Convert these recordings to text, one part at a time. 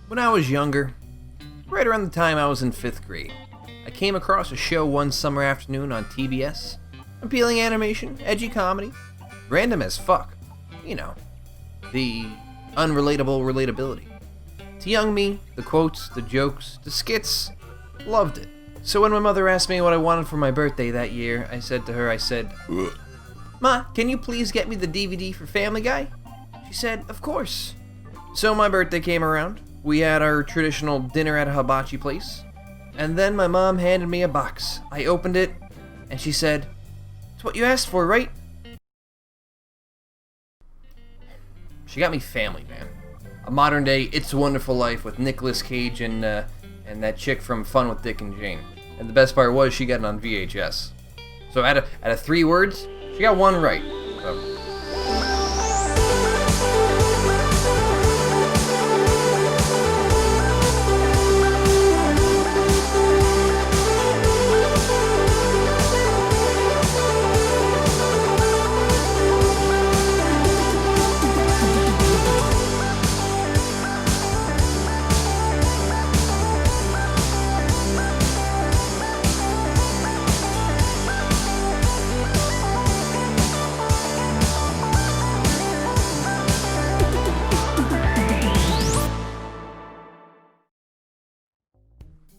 When I was younger, right around the time I was in 5th grade, I came across a show one summer afternoon on TBS. Appealing animation, edgy comedy, random as fuck. You know, the unrelatable relatability. To young me, the quotes, the jokes, the skits, loved it. So when my mother asked me what I wanted for my birthday that year, I said to her, "Ma, can you please get me the DVD for Family Guy?" She said, "Of course." So my birthday came around. We had our traditional dinner at a hibachi place. And then my mom handed me a box. I opened it, and she said, "It's what you asked for, right?" She got me Family Man. A modern day It's a Wonderful Life with Nicolas Cage and that chick from Fun with Dick and Jane. And the best part was she got it on VHS. So out of 3 words, she got 1 right. So.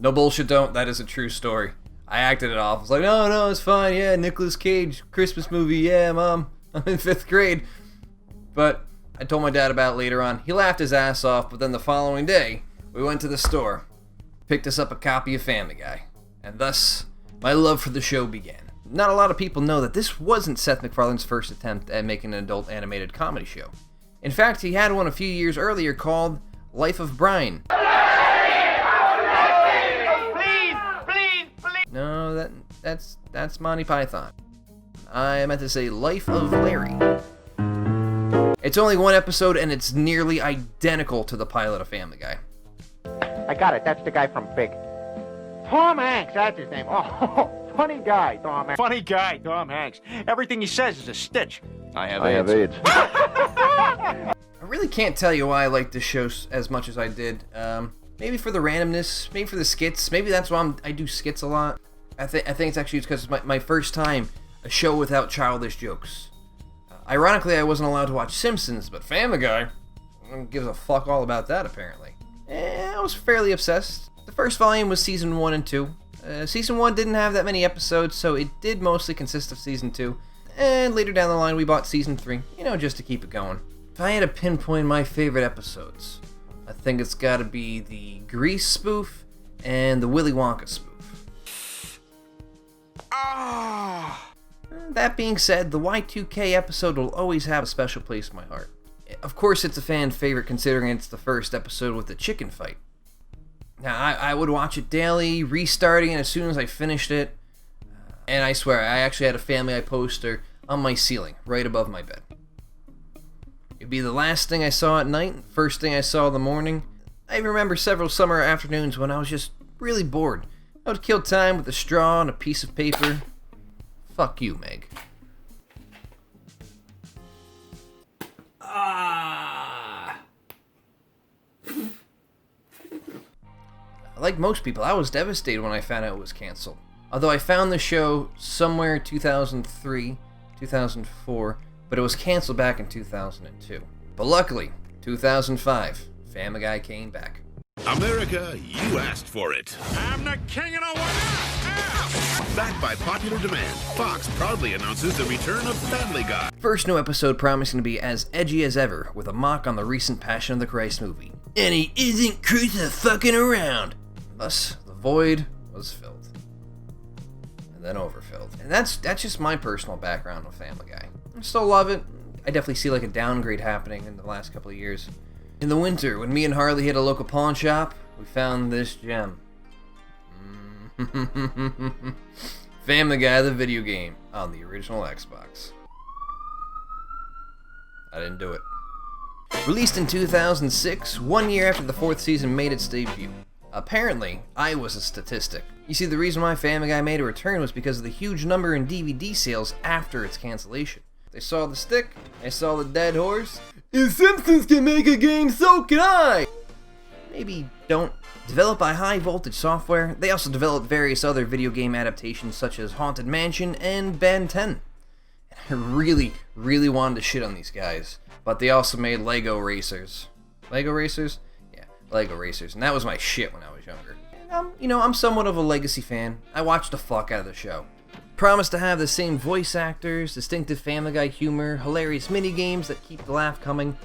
No bullshit, don't. That is a true story. I acted it off. I was like, no, it's fine. Yeah, Nicolas Cage, Christmas movie. Yeah, Mom, I'm in 5th grade. But I told my dad about it later on. He laughed his ass off, but then the following day, we went to the store, picked us up a copy of Family Guy, and thus, my love for the show began. Not a lot of people know that this wasn't Seth MacFarlane's first attempt at making an adult animated comedy show. In fact, he had one a few years earlier called Life of Brian. No, that's Monty Python. I meant to say Life of Larry. It's only 1 episode and it's nearly identical to the pilot of Family Guy. I got it. That's the guy from Big. Tom Hanks, that's his name. Oh, funny guy, Tom Hanks. Funny guy, Tom Hanks. Everything he says is a stitch. I have AIDS. I really can't tell you why I like this show as much as I did. Maybe for the randomness, maybe for the skits. Maybe that's why I do skits a lot. I think it's actually because it's my first time a show without childish jokes. Ironically, I wasn't allowed to watch Simpsons, but Family Guy gives a fuck all about that, apparently. I was fairly obsessed. The first volume was season 1 and 2. Season 1 didn't have that many episodes, so it did mostly consist of season 2. And later down the line, we bought season 3, just to keep it going. If I had to pinpoint my favorite episodes, I think it's gotta be the Grease spoof and the Willy Wonka spoof. That being said, the Y2K episode will always have a special place in my heart. Of course, it's a fan favorite considering it's the first episode with the chicken fight. Now, I would watch it daily, restarting it as soon as I finished it. And I swear, I actually had a Family Guy poster on my ceiling, right above my bed. It'd be the last thing I saw at night, first thing I saw in the morning. I remember several summer afternoons when I was just really bored. I would kill time with a straw and a piece of paper. Fuck you, Meg. Like most people, I was devastated when I found out it was canceled. Although I found the show somewhere 2003, 2004, but it was canceled back in 2002. But luckily, 2005, Family Guy came back. America, you asked for it. I'm the king of the world! Backed by popular demand, Fox proudly announces the return of Family Guy. First new episode promising to be as edgy as ever, with a mock on the recent Passion of the Christ movie. And he isn't crucifixing around! Thus, the void was filled. And then overfilled. And that's just my personal background with Family Guy. I still love it. I definitely see like a downgrade happening in the last couple of years. In the winter, when me and Harley hit a local pawn shop, we found this gem. Family Guy, the video game, on the original Xbox. I didn't do it. Released in 2006, 1 year after the 4th season made its debut. Apparently, I was a statistic. You see, the reason why Family Guy made a return was because of the huge number in DVD sales after its cancellation. They saw the stick, they saw the dead horse. If Simpsons can make a game, so can I! maybe don't. Developed by High Voltage Software, they also developed various other video game adaptations such as Haunted Mansion and Ben 10. I really wanted to shit on these guys, but they also made Lego Racers. Lego Racers? Yeah, Lego Racers, and that was my shit when I was younger. And I'm somewhat of a Legacy fan. I watched the fuck out of the show. Promised to have the same voice actors, distinctive Family Guy humor, hilarious minigames that keep the laugh coming,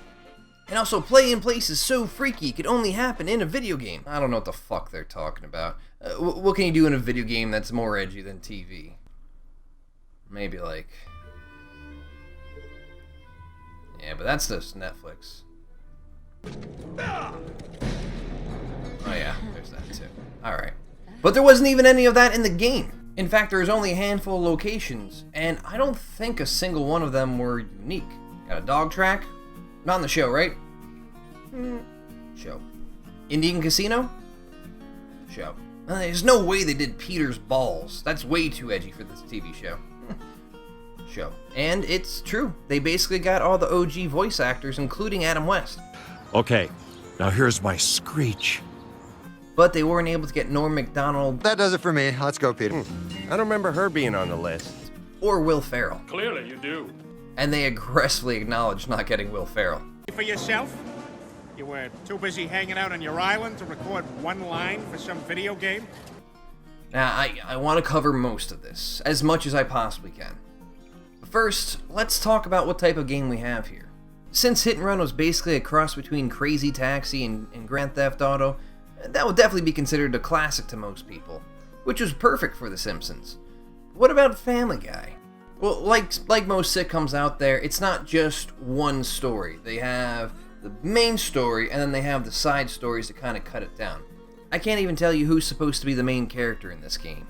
and also play in places so freaky it could only happen in a video game. I don't know what the fuck they're talking about. What can you do in a video game that's more edgy than TV? Maybe like... Yeah, but that's just Netflix. Oh yeah, there's that too. Alright. But there wasn't even any of that in the game. In fact, there was only a handful of locations, and I don't think a single one of them were unique. Got a dog track? Not in the show, right? Show. Indian Casino? Show. There's no way they did Peter's balls. That's way too edgy for this TV show. Show. And it's true. They basically got all the OG voice actors, including Adam West. Okay, now here's my screech. But they weren't able to get Norm Macdonald. That does it for me. Let's go, Peter. I don't remember her being on the list. Or Will Ferrell. Clearly you do. And they aggressively acknowledged not getting Will Ferrell. For yourself? You were too busy hanging out on your island to record one line for some video game? Now, I want to cover most of this, as much as I possibly can. But first, let's talk about what type of game we have here. Since Hit and Run was basically a cross between Crazy Taxi and Grand Theft Auto, that would definitely be considered a classic to most people, which was perfect for The Simpsons. What about Family Guy? Well, like most sitcoms out there, it's not just one story. They have the main story, and then they have the side stories to kind of cut it down. I can't even tell you who's supposed to be the main character in this game.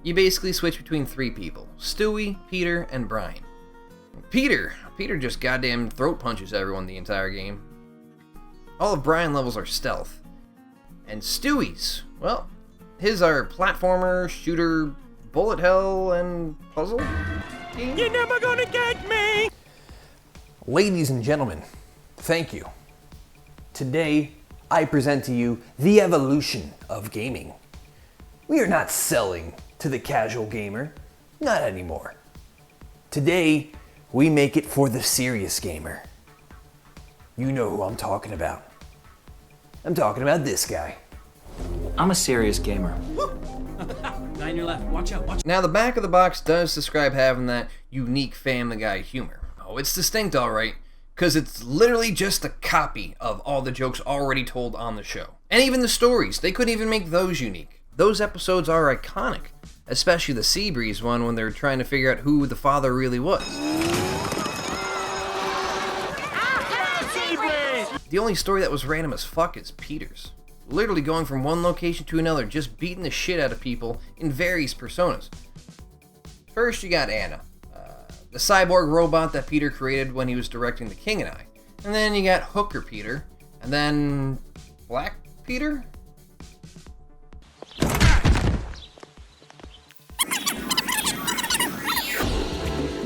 You basically switch between three people: Stewie, Peter, and Brian. Peter just goddamn throat punches everyone the entire game. All of Brian levels are stealth. And Stewie's, well, his are platformer, shooter, bullet hell, and puzzle game. You're never gonna get me! Ladies and gentlemen, thank you. Today, I present to you the evolution of gaming. We are not selling to the casual gamer, not anymore. Today, we make it for the serious gamer. You know who I'm talking about. I'm talking about this guy. I'm a serious gamer. Nine your left. Watch out. Watch. Now, the back of the box does describe having that unique Family Guy humor. Oh, it's distinct, alright, because it's literally just a copy of all the jokes already told on the show. And even the stories, they couldn't even make those unique. Those episodes are iconic, especially the Seabreeze one when they're trying to figure out who the father really was. The only story that was random as fuck is Peter's. Literally going from one location to another, just beating the shit out of people in various personas. First, you got Anna, the cyborg robot that Peter created when he was directing The King and I. And then you got Hooker Peter, and then Black Peter?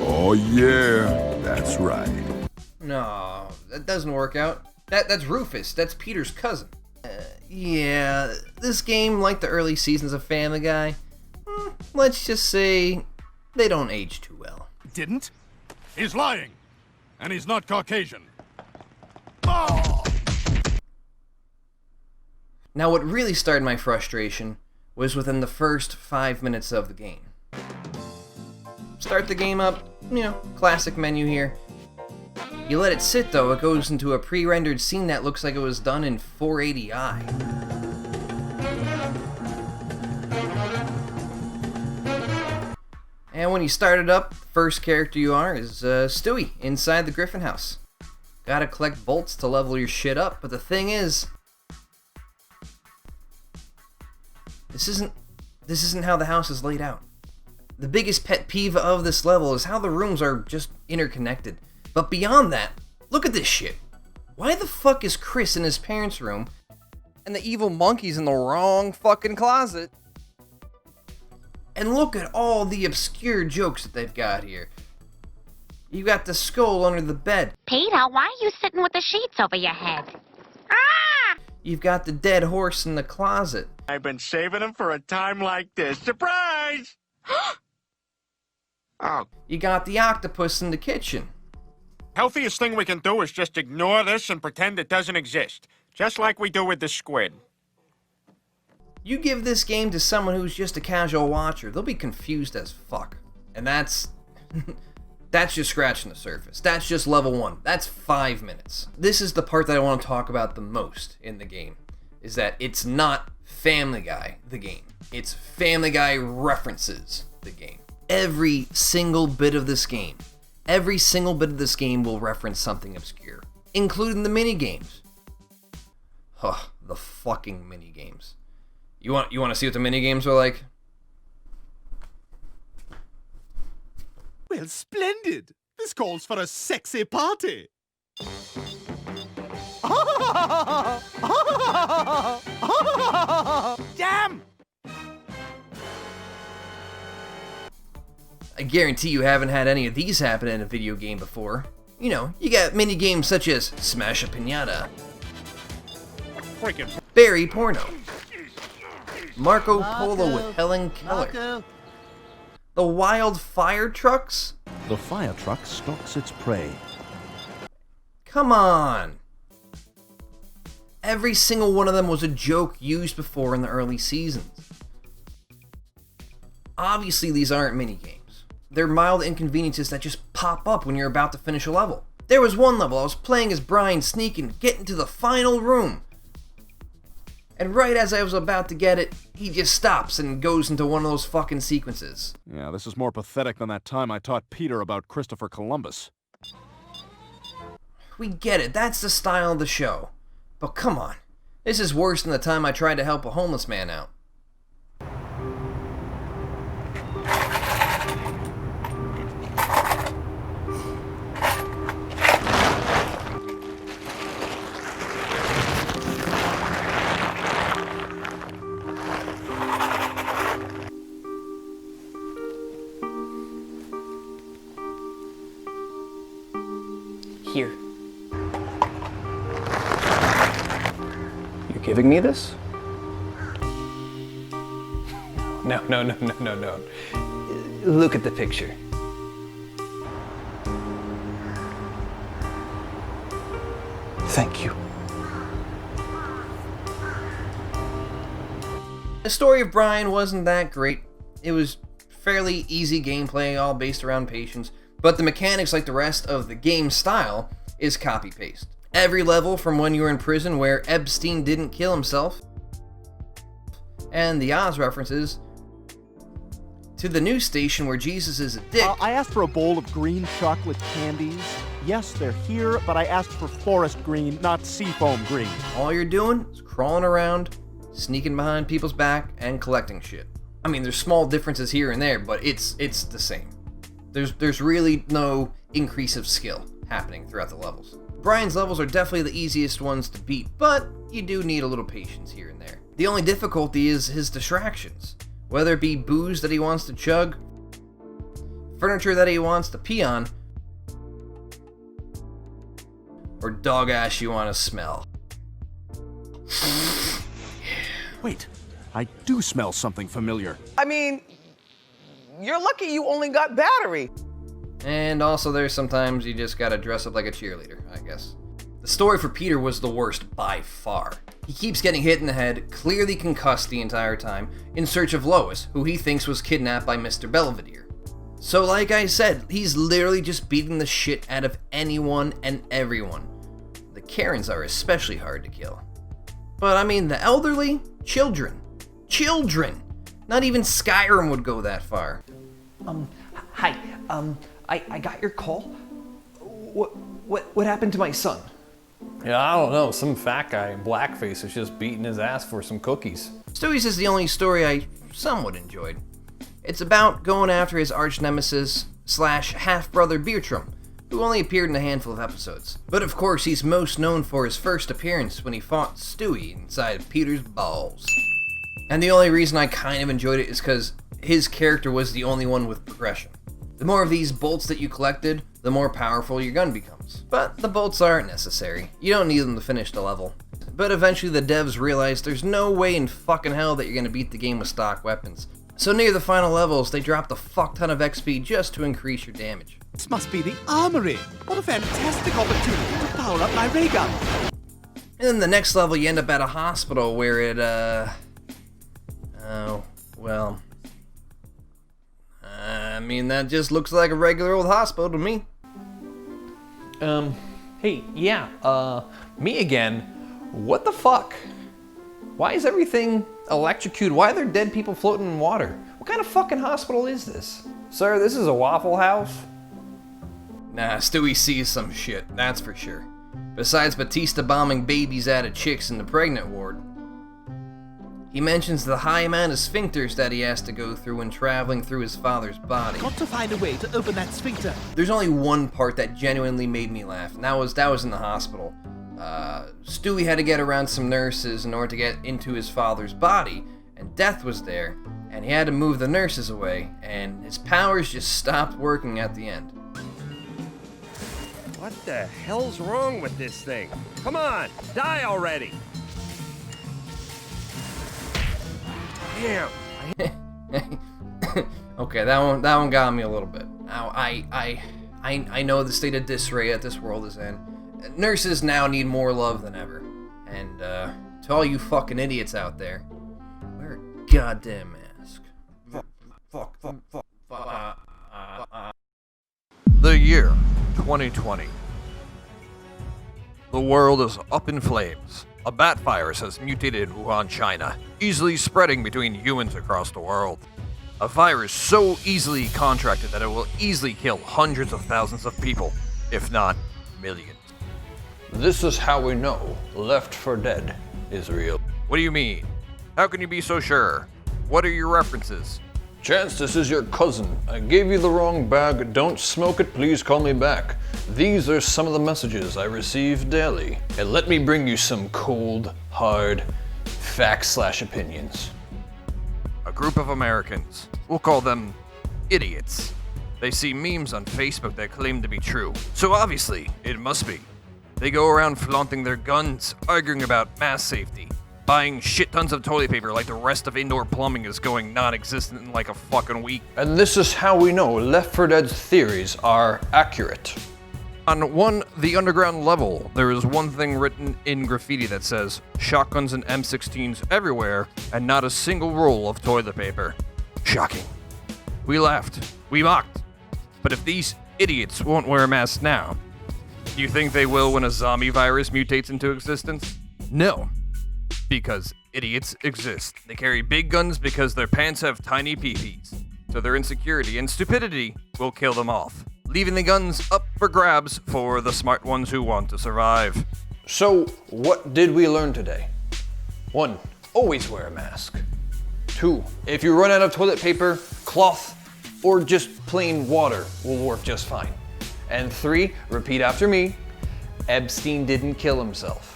Oh yeah, that's right. No, that doesn't work out. That's Rufus, that's Peter's cousin. Yeah, this game, like the early seasons of Family Guy, let's just say they don't age too well. Didn't? He's lying. And he's not Caucasian. Oh! Now, what really started my frustration was within the first 5 minutes of the game. Start the game up, classic menu here. You let it sit though, it goes into a pre-rendered scene that looks like it was done in 480i. And when you start it up, the first character you are is Stewie, inside the Griffin house. Gotta collect bolts to level your shit up, but the thing is, this isn't how the house is laid out. The biggest pet peeve of this level is how the rooms are just interconnected. But beyond that, look at this shit. Why the fuck is Chris in his parents' room and the evil monkey's in the wrong fucking closet? And look at all the obscure jokes that they've got here. You got the skull under the bed. Peter, why are you sitting with the sheets over your head? Ah! You've got the dead horse in the closet. I've been saving him for a time like this. Surprise! Oh. You got the octopus in the kitchen. Healthiest thing we can do is just ignore this and pretend it doesn't exist. Just like we do with the squid. You give this game to someone who's just a casual watcher, they'll be confused as fuck. And that's just scratching the surface. That's just level 1. That's 5 minutes. This is the part that I want to talk about the most in the game, is that it's not Family Guy, the game. It's Family Guy references the game. Every single bit of this game will reference something obscure, including the mini-games. Huh, the fucking mini-games. You want to see what the mini-games are like? Well, splendid. This calls for a sexy party. Damn! I guarantee you haven't had any of these happen in a video game before. You know, you got mini games such as Smash a Pinata, Freaking Barry Porno, Marco Polo with Helen Keller, the Wild Fire Trucks. The fire truck stalks its prey. Come on! Every single one of them was a joke used before in the early seasons. Obviously, these aren't minigames. They're mild inconveniences that just pop up when you're about to finish a level. There was one level I was playing as Brian sneaking, getting to the final room. And right as I was about to get it, he just stops and goes into one of those fucking sequences. Yeah, this is more pathetic than that time I taught Peter about Christopher Columbus. We get it, that's the style of the show. But come on, this is worse than the time I tried to help a homeless man out. Here. You're giving me this? No. Look at the picture. Thank you. The story of Brian wasn't that great. It was fairly easy gameplay, all based around patience. But the mechanics, like the rest of the game style, is copy-paste. Every level from when you were in prison where Epstein didn't kill himself, and the Oz references, to the news station where Jesus is a dick. I asked for a bowl of green chocolate candies. Yes, they're here, but I asked for forest green, not seafoam green. All you're doing is crawling around, sneaking behind people's back, and collecting shit. I mean, there's small differences here and there, but it's the same. There's really no increase of skill happening throughout the levels. Brian's levels are definitely the easiest ones to beat, but you do need a little patience here and there. The only difficulty is his distractions, whether it be booze that he wants to chug, furniture that he wants to pee on, or dog ass you want to smell. Wait, I do smell something familiar. I mean, you're lucky you only got battery. And also there's sometimes you just gotta dress up like a cheerleader, I guess. The story for Peter was the worst by far. He keeps getting hit in the head, clearly concussed the entire time, in search of Lois, who he thinks was kidnapped by Mr. Belvedere. So like I said, he's literally just beating the shit out of anyone and everyone. The Karens are especially hard to kill. But I mean, the elderly? Children. Not even Skyrim would go that far. Hi, I got your call. What happened to my son? Yeah, I don't know. Some fat guy in blackface is just beating his ass for some cookies. Stewie's is the only story I somewhat enjoyed. It's about going after his arch nemesis / half-brother Bertram, who only appeared in a handful of episodes. But of course, he's most known for his first appearance when he fought Stewie inside of Peter's balls. And the only reason I kind of enjoyed it is because his character was the only one with progression. The more of these bolts that you collected, the more powerful your gun becomes. But the bolts aren't necessary. You don't need them to finish the level. but eventually the devs realized there's no way in fucking hell that you're gonna beat the game with stock weapons. So near the final levels, they dropped a fuck ton of XP just to increase your damage. This must be the armory. What a fantastic opportunity to power up my ray gun. And then the next level, you end up at a hospital where it, oh, well, I mean, that just looks like a regular old hospital to me. Hey, yeah, me again. What the fuck? Why is everything electrocuted? Why are there dead people floating in water? What kind of fucking hospital is this? Sir, this is a Waffle House? Nah, Stewie sees some shit, that's for sure. Besides Batista bombing babies out of chicks in the pregnant ward. He mentions the high amount of sphincters that he has to go through when traveling through his father's body. Got to find a way to open that sphincter. There's only one part that genuinely made me laugh, and that was in the hospital. Stewie had to get around some nurses in order to get into his father's body, and Death was there, and he had to move the nurses away, and his powers just stopped working at the end. What the hell's wrong with this thing? Come on, die already! Damn. Okay, that one got me a little bit. Now, I know the state of disarray that this world is in. Nurses now need more love than ever. And, to all you fucking idiots out there, wear a goddamn mask. Fuck. The year 2020. The world is up in flames. A bat virus has mutated in Wuhan, China, easily spreading between humans across the world. A virus so easily contracted that it will easily kill hundreds of thousands of people, if not millions. This is how we know Left 4 Dead is real. What do you mean? How can you be so sure? What are your references? Chance, this is your cousin. I gave you the wrong bag. Don't smoke it, please call me back. These are some of the messages I receive daily. And let me bring you some cold, hard facts/opinions. A group of Americans, we'll call them idiots. They see memes on Facebook that claim to be true, so obviously it must be. They go around flaunting their guns, arguing about mass safety, buying shit tons of toilet paper like the rest of indoor plumbing is going non-existent in like a fucking week. And this is how we know Left 4 Dead's theories are accurate. On the underground level, there is one thing written in graffiti that says, shotguns and M16s everywhere, and not a single roll of toilet paper. Shocking. We laughed. We mocked. But if these idiots won't wear a mask now, do you think they will when a zombie virus mutates into existence? No. Because idiots exist. They carry big guns because their pants have tiny pee-pees. So their insecurity and stupidity will kill them off, leaving the guns up for grabs for the smart ones who want to survive. So, what did we learn today? 1. Always wear a mask. 2. If you run out of toilet paper, cloth, or just plain water will work just fine. And 3. Repeat after me. Epstein didn't kill himself.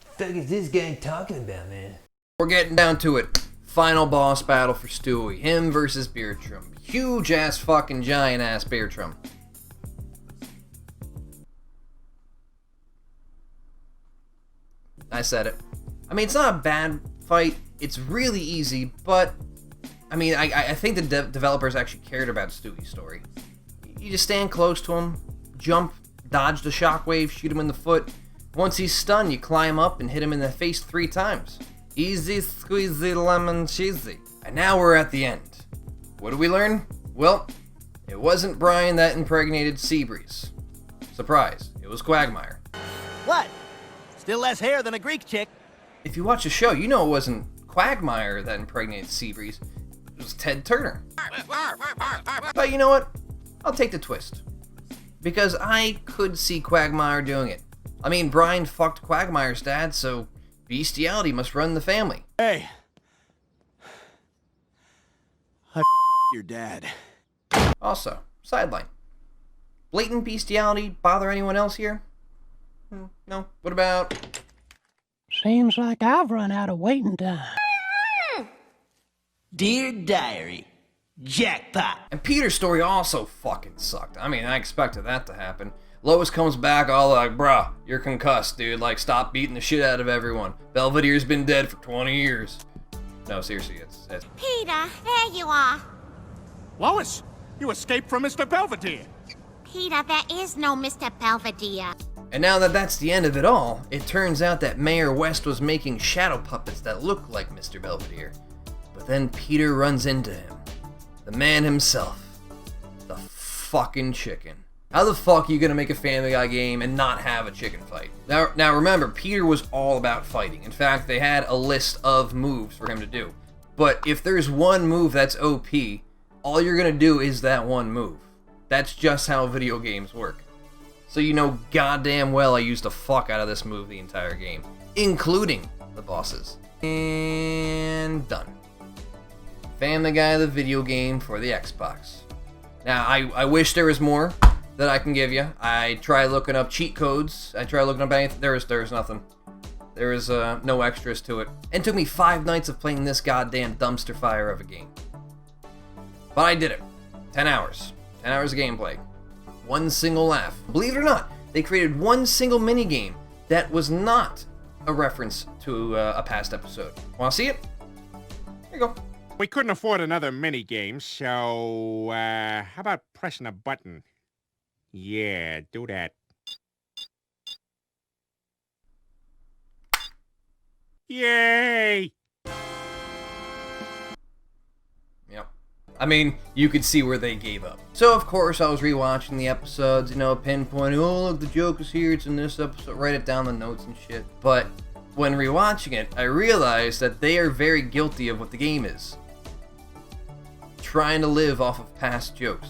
What the fuck is this guy talking about, man? We're getting down to it. Final boss battle for Stewie. Him versus Beardrum. Huge ass fucking giant ass Beardrum. I said it. I mean, it's not a bad fight. It's really easy, but I mean, I think the developers actually cared about Stewie's story. You just stand close to him, jump, dodge the shockwave, shoot him in the foot. Once he's stunned, you climb up and hit him in the face 3 times. Easy squeezy lemon cheesy. And now we're at the end. What did we learn? Well, it wasn't Brian that impregnated Seabreeze. Surprise, it was Quagmire. What? Still less hair than a Greek chick. If you watch the show, you know it wasn't Quagmire that impregnated Seabreeze. It was Ted Turner. But you know what? I'll take the twist. Because I could see Quagmire doing it. I mean, Brian fucked Quagmire's dad, so bestiality must run the family. Hey. I your dad. Also, sideline. Blatant bestiality bother anyone else here? No? What about... Seems like I've run out of waiting time. Dear Diary, jackpot. And Peter's story also fucking sucked. I mean, I expected that to happen. Lois comes back all like, bruh, you're concussed, dude. Like, stop beating the shit out of everyone. Belvedere's been dead for 20 years. No, seriously, it's... Peter, there you are. Lois, you escaped from Mr. Belvedere. Peter, there is no Mr. Belvedere. And now that that's the end of it all, it turns out that Mayor West was making shadow puppets that look like Mr. Belvedere. But then Peter runs into him. The man himself. The fucking chicken. How the fuck are you gonna make a Family Guy game and not have a chicken fight? Now remember, Peter was all about fighting. In fact, they had a list of moves for him to do. But if there's one move that's OP, all you're gonna do is that one move. That's just how video games work. So you know goddamn well I used the fuck out of this move the entire game, including the bosses. And done. Family Guy the video game for the Xbox. Now, I wish there was more that I can give you. I tried looking up cheat codes. I tried looking up anything. There's nothing. There is no extras to it. And it took me 5 nights of playing this goddamn dumpster fire of a game. But I did it. 10 hours. 10 hours of gameplay. One single laugh. Believe it or not, they created one single minigame that was not a reference to a past episode. Want to see it? Here you go. We couldn't afford another minigame, so, how about pressing a button? Yeah, do that. Yay! Yep. I mean, you could see where they gave up. So, of course, I was rewatching the episodes, you know, pinpointing, oh, look, the joke is here, it's in this episode, write it down the notes and shit. But when rewatching it, I realized that they are very guilty of what the game is. Trying to live off of past jokes.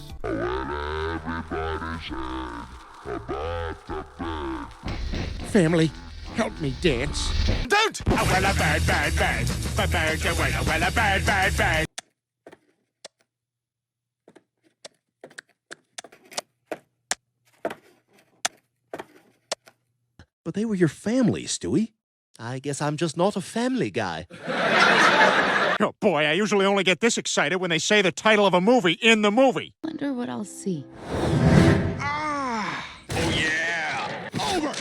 Family, help me dance. Don't! Oh, well, a bad, bad, bad. A bad, well, a bad, bad, bad. But they were your family, Stewie. I guess I'm just not a family guy. Oh boy, I usually only get this excited when they say the title of a movie in the movie. Wonder what I'll see. Oh yeah! Over!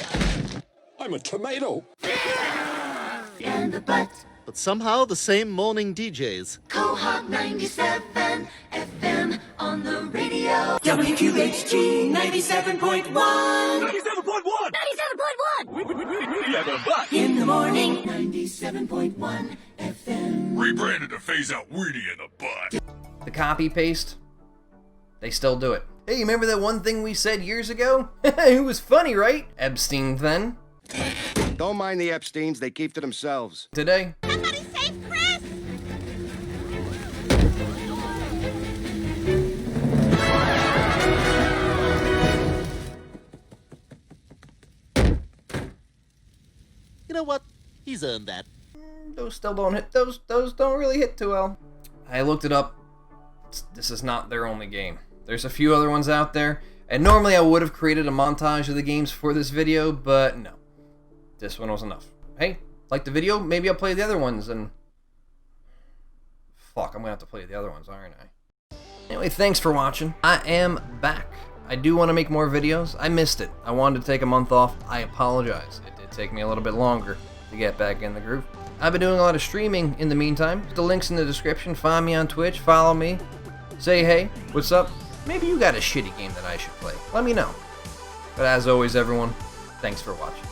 I'm a tomato. In the butt. But somehow the same morning DJs. Cohog 97 FM on the radio. WQHG 97.1. 97.1! 97.1! In the morning, 97.1 FM. Rebranded to phase out Weedy in the butt. The copy paste, they still do it. Hey, remember that one thing we said years ago? It was funny, right? Epstein then. Don't mind the Epsteins, they keep to themselves. Today. Somebody save Chris! You know what? He's earned that. Those still don't hit. Those don't really hit too well. I looked it up. This is not their only game. There's a few other ones out there, and normally I would have created a montage of the games for this video, but no. This one was enough. Hey, like the video? Maybe I'll play the other ones, and... Fuck, I'm gonna have to play the other ones, aren't I? Anyway, thanks for watching. I am back. I do want to make more videos. I missed it. I wanted to take a month off. I apologize. It did take me a little bit longer to get back in the groove. I've been doing a lot of streaming in the meantime. The link's in the description. Find me on Twitch. Follow me. Say hey. What's up? Maybe you got a shitty game that I should play. Let me know. But as always, everyone, thanks for watching.